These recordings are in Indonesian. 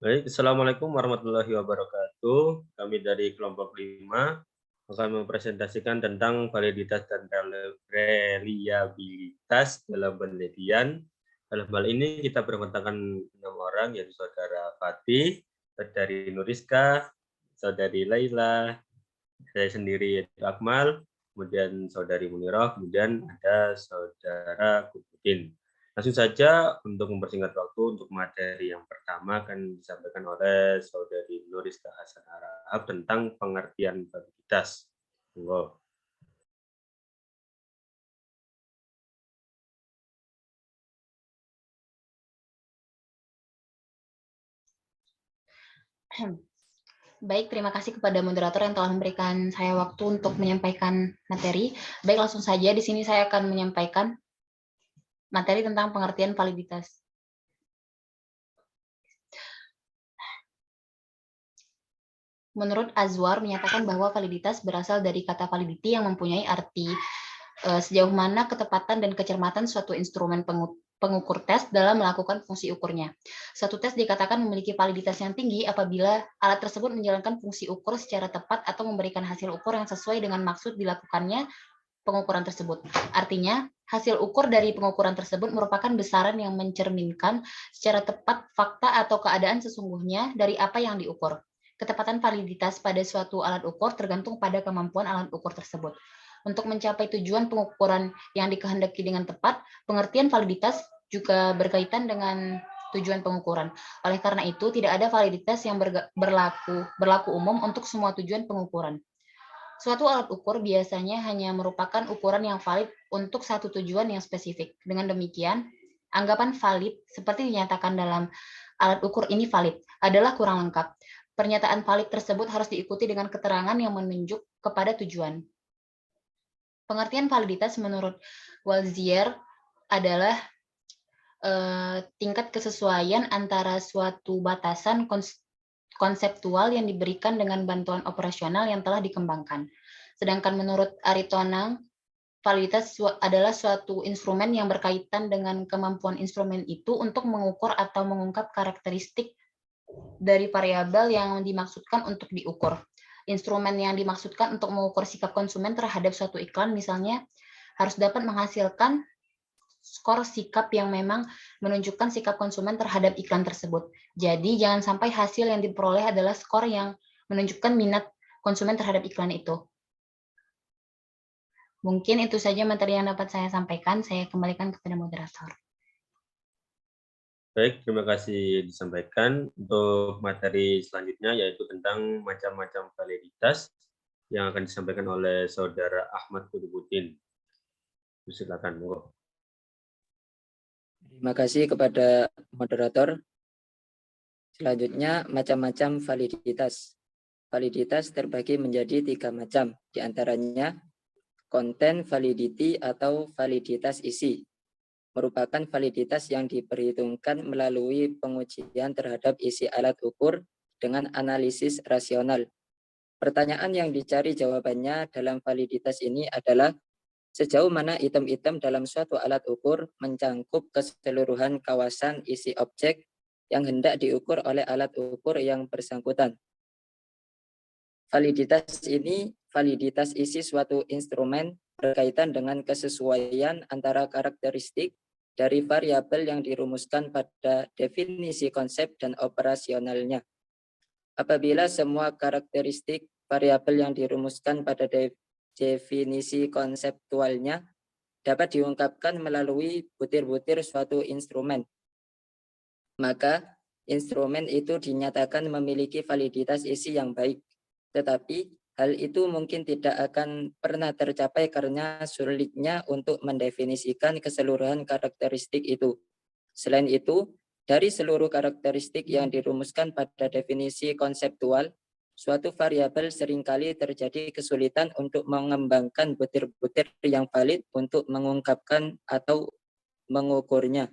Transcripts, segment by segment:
Baik, Assalamualaikum warahmatullahi wabarakatuh. Kami dari kelompok 5 akan mempresentasikan tentang validitas dan reliabilitas dalam penelitian. Dalam hal ini kita bermentakan 6 orang, yaitu Saudara Fatih, Saudari Nuriska, Saudari Laila, saya sendiri yaitu Akmal, kemudian Saudari Munirah, kemudian ada Saudara Kududin. Langsung saja untuk mempersingkat waktu, untuk materi yang pertama akan disampaikan oleh Saudari Nuriska Hasan Arab tentang pengertian validitas. Monggo. Baik, terima kasih kepada moderator yang telah memberikan saya waktu untuk menyampaikan materi. Baik, langsung saja di sini saya akan menyampaikan materi tentang pengertian validitas. Menurut Azwar menyatakan bahwa validitas berasal dari kata validity yang mempunyai arti sejauh mana ketepatan dan kecermatan suatu instrumen pengukur tes dalam melakukan fungsi ukurnya. Suatu tes dikatakan memiliki validitas yang tinggi apabila alat tersebut menjalankan fungsi ukur secara tepat atau memberikan hasil ukur yang sesuai dengan maksud dilakukannya pengukuran tersebut. Artinya, hasil ukur dari pengukuran tersebut merupakan besaran yang mencerminkan secara tepat fakta atau keadaan sesungguhnya dari apa yang diukur. Ketepatan validitas pada suatu alat ukur tergantung pada kemampuan alat ukur tersebut. Untuk mencapai tujuan pengukuran yang dikehendaki dengan tepat, pengertian validitas juga berkaitan dengan tujuan pengukuran. Oleh karena itu, tidak ada validitas yang berlaku umum untuk semua tujuan pengukuran. Suatu alat ukur biasanya hanya merupakan ukuran yang valid untuk satu tujuan yang spesifik. Dengan demikian, anggapan valid seperti dinyatakan dalam alat ukur ini valid adalah kurang lengkap. Pernyataan valid tersebut harus diikuti dengan keterangan yang menunjuk kepada tujuan. Pengertian validitas menurut Walzier adalah tingkat kesesuaian antara suatu batasan konseptual yang diberikan dengan bantuan operasional yang telah dikembangkan. Sedangkan menurut Aritonang, validitas adalah suatu instrumen yang berkaitan dengan kemampuan instrumen itu untuk mengukur atau mengungkap karakteristik dari variabel yang dimaksudkan untuk diukur. Instrumen yang dimaksudkan untuk mengukur sikap konsumen terhadap suatu iklan misalnya harus dapat menghasilkan skor sikap yang memang menunjukkan sikap konsumen terhadap iklan tersebut. Jadi jangan sampai hasil yang diperoleh adalah skor yang menunjukkan minat konsumen terhadap iklan itu. Mungkin itu saja materi yang dapat saya sampaikan. Saya kembalikan kepada moderator. Baik, terima kasih disampaikan. Untuk materi selanjutnya yaitu tentang macam-macam validitas yang akan disampaikan oleh Saudara Ahmad Kududin. Silakan, monggo. Terima kasih kepada moderator. Selanjutnya, macam-macam validitas. Validitas terbagi menjadi 3 macam, diantaranya konten validity atau validitas isi, merupakan validitas yang diperhitungkan melalui pengujian terhadap isi alat ukur dengan analisis rasional. Pertanyaan yang dicari jawabannya dalam validitas ini adalah sejauh mana item-item dalam suatu alat ukur mencangkup keseluruhan kawasan isi objek yang hendak diukur oleh alat ukur yang bersangkutan. Validitas ini validitas isi suatu instrumen berkaitan dengan kesesuaian antara karakteristik dari variabel yang dirumuskan pada definisi konsep dan operasionalnya. Apabila semua karakteristik variabel yang dirumuskan pada definisi konseptualnya dapat diungkapkan melalui butir-butir suatu instrumen, maka instrumen itu dinyatakan memiliki validitas isi yang baik. Tetapi hal itu mungkin tidak akan pernah tercapai karena sulitnya untuk mendefinisikan keseluruhan karakteristik itu. Selain itu, dari seluruh karakteristik yang dirumuskan pada definisi konseptual, suatu variabel seringkali terjadi kesulitan untuk mengembangkan butir-butir yang valid untuk mengungkapkan atau mengukurnya.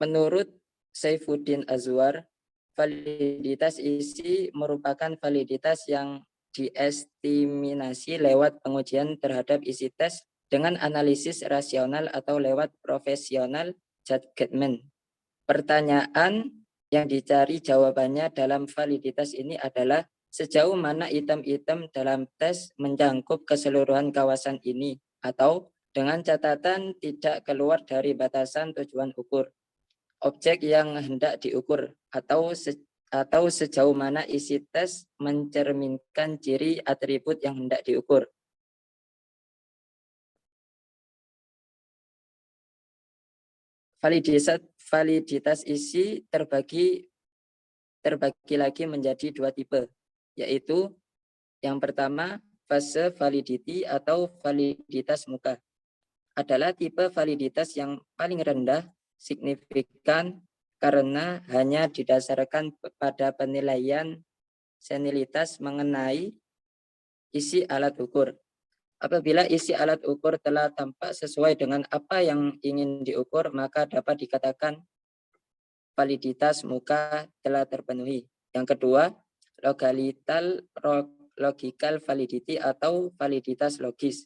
Menurut Saifuddin Azwar, validitas isi merupakan validitas yang diestimasi lewat pengujian terhadap isi tes dengan analisis rasional atau lewat profesional judgment. Pertanyaan yang dicari jawabannya dalam validitas ini adalah sejauh mana item-item dalam tes mencakup keseluruhan kawasan ini atau dengan catatan tidak keluar dari batasan tujuan ukur. Objek yang hendak diukur atau sejauh mana isi tes mencerminkan ciri atribut yang hendak diukur. Validitas isi terbagi lagi menjadi dua tipe, yaitu yang pertama fase validity atau validitas muka. Adalah tipe validitas yang paling rendah signifikan karena hanya didasarkan pada penilaian senilitas mengenai isi alat ukur. Apabila isi alat ukur telah tampak sesuai dengan apa yang ingin diukur, maka dapat dikatakan validitas muka telah terpenuhi. Yang kedua, logical validity atau validitas logis.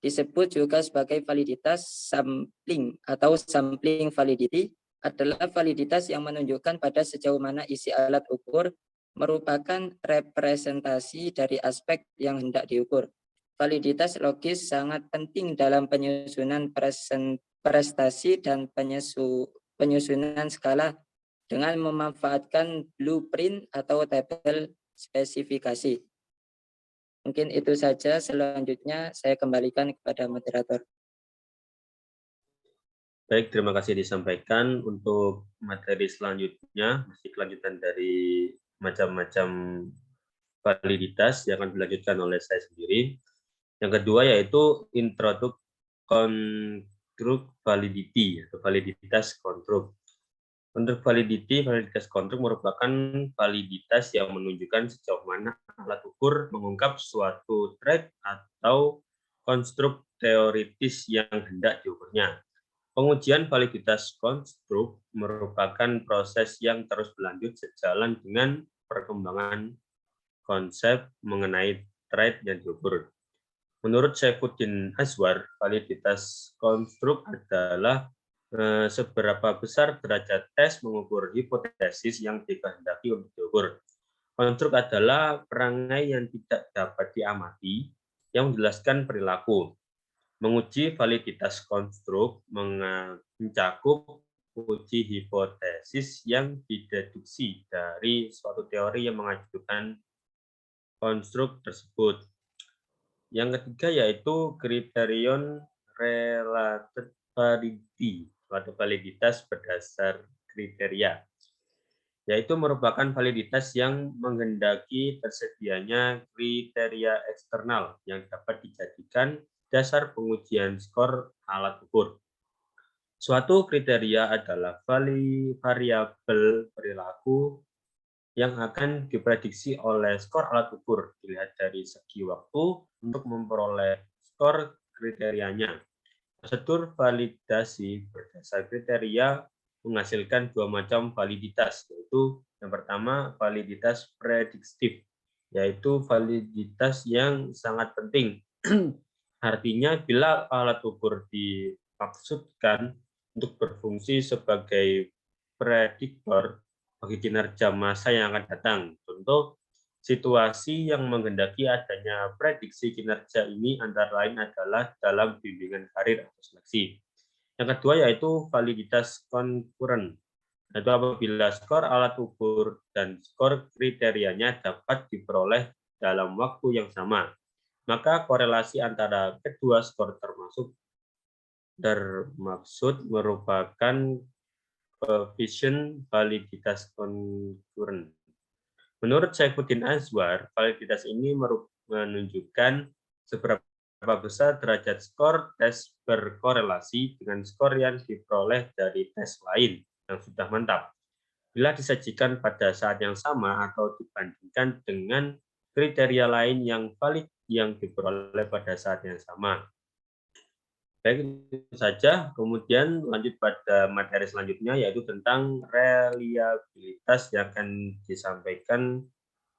Disebut juga sebagai validitas sampling atau sampling validity, adalah validitas yang menunjukkan pada sejauh mana isi alat ukur merupakan representasi dari aspek yang hendak diukur. Validitas logis sangat penting dalam penyusunan prestasi dan penyusunan skala dengan memanfaatkan blueprint atau tabel spesifikasi. Mungkin itu saja, selanjutnya saya kembalikan kepada moderator. Baik, terima kasih disampaikan. Untuk materi selanjutnya, masih kelanjutan dari macam-macam validitas yang akan dilanjutkan oleh saya sendiri. Yang kedua yaitu introduction construct validity atau validitas konstruk. Untuk validitas konstruk merupakan validitas yang menunjukkan sejauh mana alat ukur mengungkap suatu trait atau konstruk teoritis yang hendak diukurnya. Pengujian validitas konstruk merupakan proses yang terus berlanjut sejalan dengan perkembangan konsep mengenai trait yang diukur. Menurut Saifuddin Azwar, validitas konstruk adalah seberapa besar derajat tes mengukur hipotesis yang dikehendaki untuk diukur. Konstruk adalah perangai yang tidak dapat diamati yang menjelaskan perilaku. Menguji validitas konstruk mencakup uji hipotesis yang dideduksi dari suatu teori yang mengajukan konstruk tersebut. Yang ketiga yaitu kriterion related validity atau validitas berdasar kriteria, yaitu merupakan validitas yang menghendaki tersedianya kriteria eksternal yang dapat dijadikan dasar pengujian skor alat ukur. Suatu kriteria adalah variabel perilaku yang akan diprediksi oleh skor alat ukur dilihat dari segi waktu untuk memperoleh skor kriterianya. Prosedur validasi berdasar kriteria menghasilkan dua macam validitas, yaitu yang pertama validitas prediktif, yaitu validitas yang sangat penting. Artinya bila alat ukur dimaksudkan untuk berfungsi sebagai prediktor bagi kinerja masa yang akan datang. Contoh, situasi yang menghendaki adanya prediksi kinerja ini antara lain adalah dalam bimbingan karir atau seleksi. Yang kedua yaitu validitas konkuren, yaitu apabila skor alat ukur dan skor kriterianya dapat diperoleh dalam waktu yang sama, maka korelasi antara kedua skor termaksud merupakan koefisien validitas konkuren. Menurut Saifuddin Azwar, validitas ini menunjukkan seberapa besar derajat skor tes berkorelasi dengan skor yang diperoleh dari tes lain yang sudah mantap, bila disajikan pada saat yang sama atau dibandingkan dengan kriteria lain yang valid yang diperoleh pada saat yang sama. Baik, itu saja. Kemudian lanjut pada materi selanjutnya yaitu tentang reliabilitas yang akan disampaikan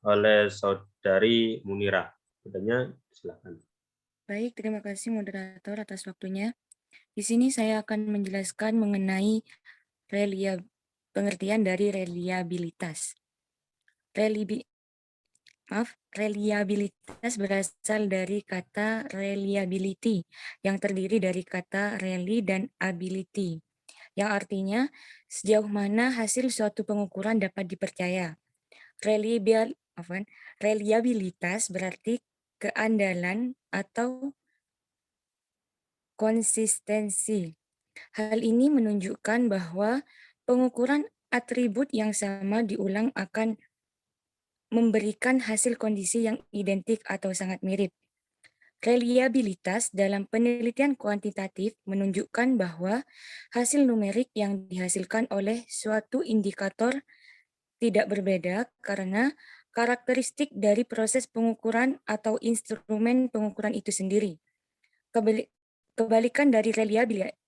oleh Saudari Munirah. Silakan. Baik, terima kasih moderator atas waktunya. Di sini saya akan menjelaskan mengenai pengertian dari reliabilitas. Reliabilitas berasal dari kata reliability yang terdiri dari kata rely dan ability, yang artinya sejauh mana hasil suatu pengukuran dapat dipercaya. Reliabilitas berarti keandalan atau konsistensi. Hal ini menunjukkan bahwa pengukuran atribut yang sama diulang akan memberikan hasil kondisi yang identik atau sangat mirip. Reliabilitas dalam penelitian kuantitatif menunjukkan bahwa hasil numerik yang dihasilkan oleh suatu indikator tidak berbeda karena karakteristik dari proses pengukuran atau instrumen pengukuran itu sendiri. Kebalikan dari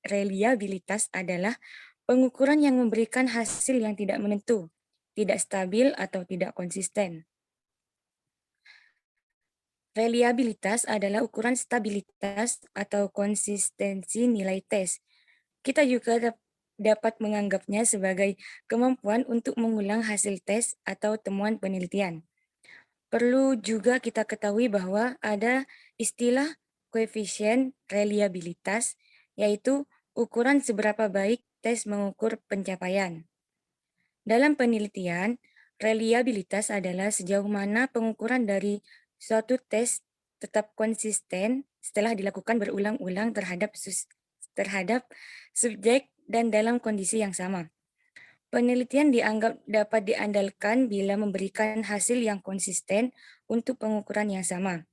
reliabilitas adalah pengukuran yang memberikan hasil yang tidak menentu, tidak stabil, atau tidak konsisten. Reliabilitas adalah ukuran stabilitas atau konsistensi nilai tes. Kita juga dapat menganggapnya sebagai kemampuan untuk mengulang hasil tes atau temuan penelitian. Perlu juga kita ketahui bahwa ada istilah koefisien reliabilitas, yaitu ukuran seberapa baik tes mengukur pencapaian. Dalam penelitian, reliabilitas adalah sejauh mana pengukuran dari suatu tes tetap konsisten setelah dilakukan berulang-ulang terhadap subjek dan dalam kondisi yang sama. Penelitian dianggap dapat diandalkan bila memberikan hasil yang konsisten untuk pengukuran yang sama.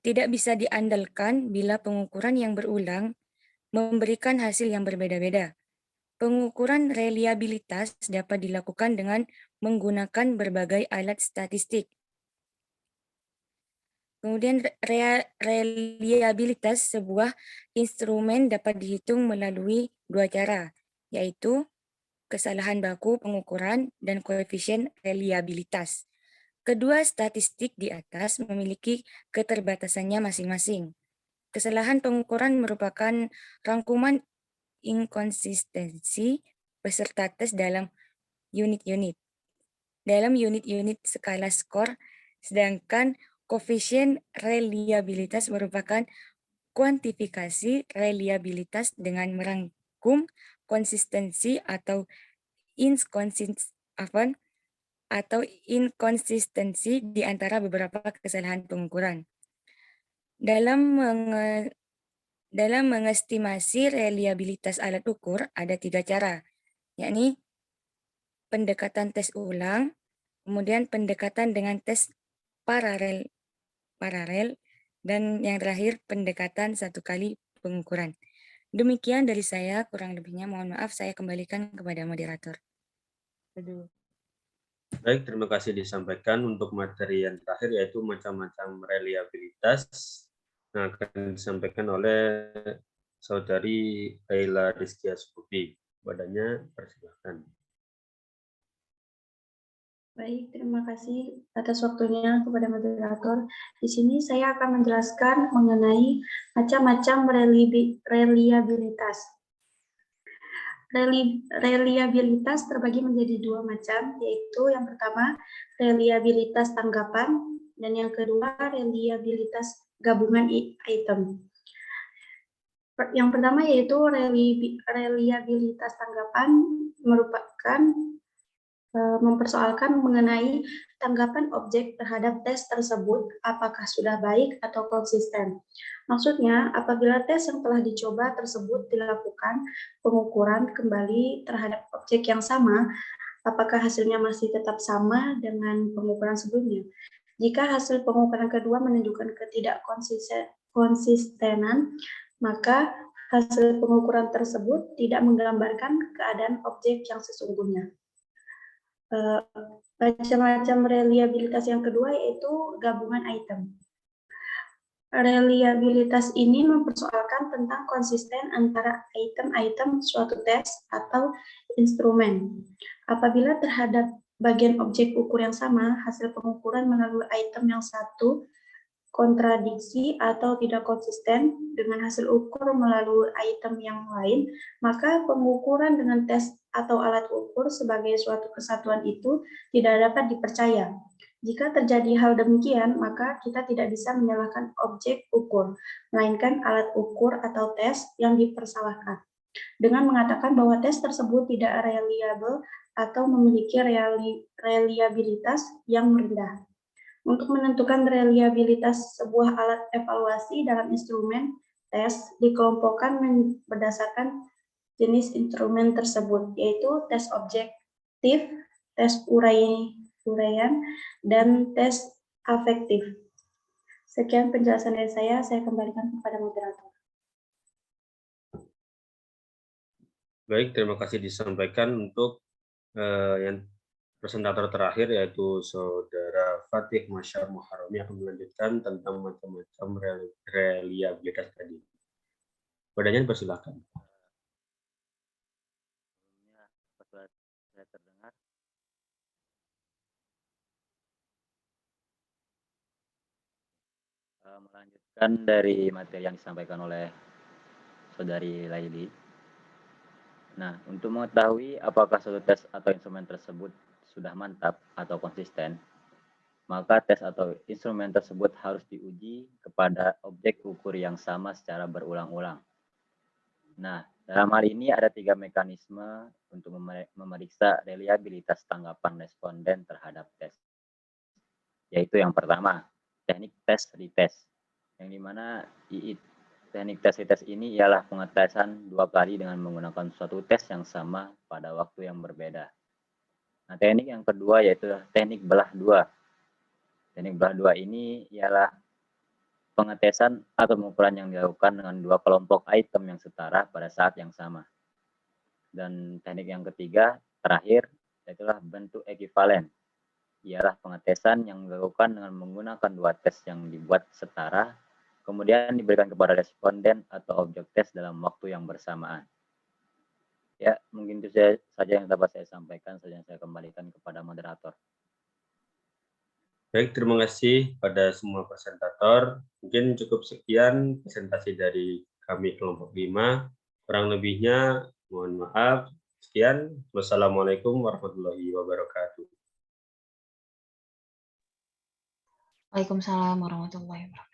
Tidak bisa diandalkan bila pengukuran yang berulang memberikan hasil yang berbeda-beda. Pengukuran reliabilitas dapat dilakukan dengan menggunakan berbagai alat statistik. Kemudian reliabilitas sebuah instrumen dapat dihitung melalui dua cara, yaitu kesalahan baku pengukuran dan koefisien reliabilitas. Kedua statistik di atas memiliki keterbatasannya masing-masing. Kesalahan pengukuran merupakan rangkuman inkonsistensi peserta tes dalam unit-unit skala skor, sedangkan koefisien reliabilitas merupakan kuantifikasi reliabilitas dengan merangkum konsistensi atau inkonsistensi di antara beberapa kesalahan pengukuran. Dalam mengestimasi reliabilitas alat ukur ada 3 cara, yakni pendekatan tes ulang, kemudian pendekatan dengan tes paralel, dan yang terakhir pendekatan satu kali pengukuran. Demikian dari saya, kurang lebihnya mohon maaf, saya kembalikan kepada moderator. Baik, terima kasih disampaikan. Untuk materi yang terakhir yaitu macam-macam reliabilitas yang akan disampaikan oleh Saudari Laila Rizkia Sukuti. Badannya persilahkan. Baik, terima kasih atas waktunya kepada moderator. Di sini saya akan menjelaskan mengenai macam-macam reliabilitas. Reliabilitas terbagi menjadi 2 macam, yaitu yang pertama reliabilitas tanggapan dan yang kedua reliabilitas gabungan item. Yang pertama yaitu reliabilitas tanggapan merupakan mempersoalkan mengenai tanggapan objek terhadap tes tersebut apakah sudah baik atau konsisten. Maksudnya, apabila tes yang telah dicoba tersebut dilakukan pengukuran kembali terhadap objek yang sama, apakah hasilnya masih tetap sama dengan pengukuran sebelumnya. Jika hasil pengukuran kedua menunjukkan ketidakkonsistenan, maka hasil pengukuran tersebut tidak menggambarkan keadaan objek yang sesungguhnya. Macam-macam reliabilitas yang kedua yaitu gabungan item. Reliabilitas ini mempersoalkan tentang konsisten antara item-item suatu tes atau instrumen. Apabila terhadap bagian objek ukur yang sama, hasil pengukuran melalui item yang satu kontradiksi atau tidak konsisten dengan hasil ukur melalui item yang lain, maka pengukuran dengan tes atau alat ukur sebagai suatu kesatuan itu tidak dapat dipercaya. Jika terjadi hal demikian, maka kita tidak bisa menyalahkan objek ukur, melainkan alat ukur atau tes yang dipersalahkan, dengan mengatakan bahwa tes tersebut tidak reliable atau memiliki reliabilitas yang rendah. Untuk menentukan reliabilitas sebuah alat evaluasi dalam instrumen tes dikelompokkan berdasarkan jenis instrumen tersebut, yaitu tes objektif, tes uraian, dan tes afektif. Sekian penjelasan dari saya kembalikan kepada moderator. Baik, terima kasih disampaikan untuk yang presentator terakhir, yaitu Saudara Fatih Masyar Muharrami, akan melanjutkan tentang macam-macam reliabilitas tadi. Padanya persilakan. Saya terdengar. Melanjutkan dari materi yang disampaikan oleh Saudari Laili. Nah, untuk mengetahui apakah suatu tes atau instrumen tersebut sudah mantap atau konsisten, maka tes atau instrumen tersebut harus diuji kepada objek ukur yang sama secara berulang-ulang. Nah, dalam hal ini ada 3 mekanisme untuk memeriksa reliabilitas tanggapan responden terhadap tes. Yaitu yang pertama, teknik tes retest, yang dimana teknik tes retest ini ialah pengetesan 2 kali dengan menggunakan suatu tes yang sama pada waktu yang berbeda. Nah, teknik yang kedua yaitu teknik belah 2. Teknik belah 2 ini ialah pengetesan atau pengukuran yang dilakukan dengan 2 kelompok item yang setara pada saat yang sama. Dan teknik yang ketiga, terakhir, yaitulah bentuk ekivalen. Ialah pengetesan yang dilakukan dengan menggunakan 2 tes yang dibuat setara, kemudian diberikan kepada responden atau objek tes dalam waktu yang bersamaan. Ya, mungkin itu saja yang dapat saya sampaikan, saya kembalikan kepada moderator. Baik, terima kasih pada semua presentator. Mungkin cukup sekian presentasi dari kami kelompok 5. Kurang lebihnya mohon maaf. Sekian. Wassalamualaikum warahmatullahi wabarakatuh. Waalaikumsalam warahmatullahi wabarakatuh.